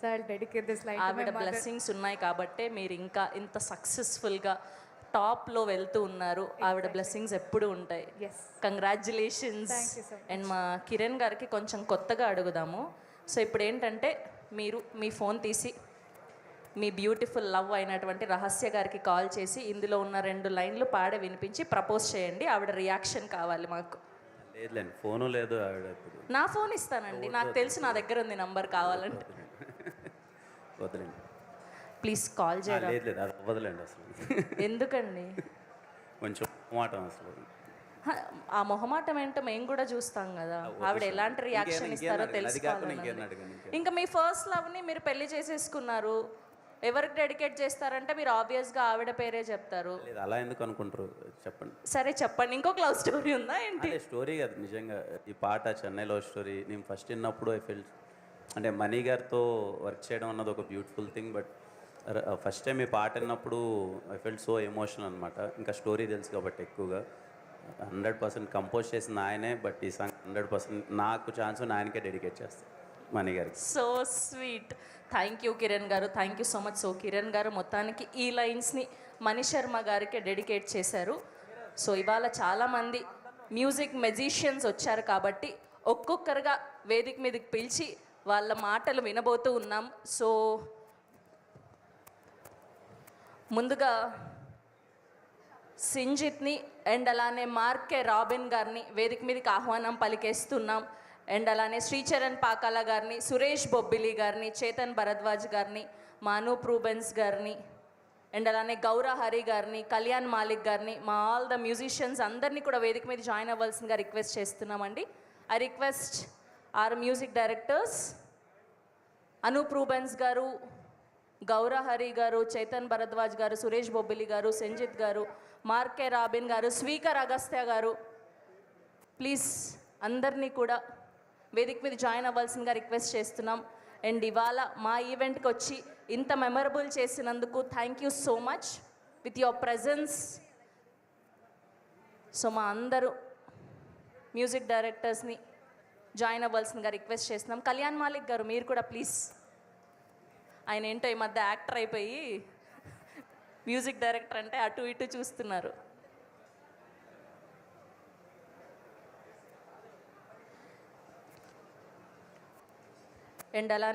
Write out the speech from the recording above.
So I'll dedicate this line to my ఆవిడ mother. Blessings ఉన్నాయి కాబట్టే మీరు ఇంకా ఇంత సక్సెస్ఫుల్గా టాప్లో వెళ్తూ ఉన్నారు. ఆవిడ బ్లెస్సింగ్స్ ఎప్పుడు ఉంటాయి. Yes. Congratulations. Thank you so much. And మా కిరణ్ గారికి కొంచెం కొత్తగా అడుగుదాము. సో ఇప్పుడు ఏంటంటే మీరు మీ ఫోన్ తీసి మీ బ్యూటిఫుల్ లవ్ అయినటువంటి రహస్య గారికి కాల్ చేసి ఇందులో ఉన్న 2 లైన్లు పాడే వినిపించి ప్రపోజ్ చేయండి. ఆవిడ రియాక్షన్ కావాలి మాకు. లేదులేండి, ఫోను లేదు ఆవిడ. నా ఫోన్ ఇస్తానండి, నాకు తెలుసు, నా దగ్గర ఉంది నంబర్ కావాలంటే. వదిలేండి, ప్లీజ్ కాల్ చేయరా. లేదు లేదు, అది వదలండి అసలు. ఎందుకండి కొంచెం మాటం అసలు. ఆ మొహమాటం ఏంటో మేము కూడా చూస్తాం కదా. ఆవిడ ఎలాంటి రియాక్షన్ ఇస్తారో తెలుసుకోవాలి. ఇంకా మీ ఫస్ట్ లవ్ని మీరు పెళ్లి చేసేసుకున్నారు, ఎవరికి డెడికేట్ చేస్తారంటే మీరు ఆబ్వియస్గా ఆవిడ పేరే చెప్తారు. అలా ఎందుకు అనుకుంటారు చెప్పండి. సరే చెప్పండి, ఇంకొక లవ్ స్టోరీ ఉందా ఏంటి? స్టోరీ కదా నిజంగా. ఈ పాట చెన్నై లవ్ స్టోరీ. నేను ఫస్ట్ విన్నప్పుడు ఐ ఫెల్ అంటే మనీ గారితో వర్క్ చేయడం అన్నది ఒక beautiful thing. But first time ఈ పాట విన్నప్పుడు ఐ ఫెల్ట్ సో ఎమోషనల్ అనమాట. ఇంకా స్టోరీ తెలుసు కాబట్టి ఎక్కువగా 100% కంపోజ్ చేసిన ఆయనే. బట్ ఈ సాంగ్ 100% నాకు ఛాన్స్ ఆయనకే డెడికేట్ చేస్తాను, మనీ గారికి. So sweet. Thank you Kiran గారు, thank you so much. So Kiran గారు మొత్తానికి ఈ లైన్స్ని మణి శర్మ గారికి డెడికేట్ చేశారు. సో ఇవాళ చాలామంది మ్యూజిక్ మెజిషియన్స్ వచ్చారు కాబట్టి ఒక్కొక్కరుగా వేదిక మీదకి పిలిచి వాళ్ళ మాటలు వినబోతూ ఉన్నాం. సో ముందుగా సింజిత్ని అండ్ అలానే మార్కే రాబిన్ గారిని వేదిక మీదకి ఆహ్వానం పలికేస్తున్నాం. అండ్ అలానే శ్రీచరణ్ పాకాల గారిని, సురేష్ బొబ్బిలి గారిని, చేతన్ భరద్వాజ్ గారిని, మాను ప్రూబెన్స్ గారిని, అండ్ అలానే గౌర హరి గారిని, కళ్యాణ్ మాలిక్ గారిని, మా ఆల్ ద మ్యూజిషియన్స్ అందరినీ కూడా వేదిక మీద జాయిన్ అవ్వాల్సిందిగా రిక్వెస్ట్ చేస్తున్నామండి. I request our music directors Anup Rubens గారు, గౌర హరి గారు, చేతన్ భరద్వాజ్ గారు, సురేష్ బొబ్బిలి గారు, సంజిత్ గారు, మార్కే రాబిన్ గారు, స్పీకర్ అగస్త్య గారు, ప్లీజ్ అందరినీ కూడా వేదిక మీద జాయిన్ అవ్వాల్సిందిగా రిక్వెస్ట్ చేస్తున్నాం. అండ్ ఇవాళ మా ఈవెంట్కి వచ్చి ఇంత మెమరబుల్ చేసినందుకు thank you so much with your presence. So మా అందరూ మ్యూజిక్ డైరెక్టర్స్ని జాయిన్ అవ్వాల్సిందిగా రిక్వెస్ట్ చేస్తున్నాం. కళ్యాణ్ మాలిక్ గారు మీరు కూడా ప్లీజ్. ఆయన ఏంటో ఈ మధ్య యాక్టర్ అయిపోయి మ్యూజిక్ డైరెక్టర్ అంటే అటు ఇటు చూస్తున్నారు. అండ్ అలా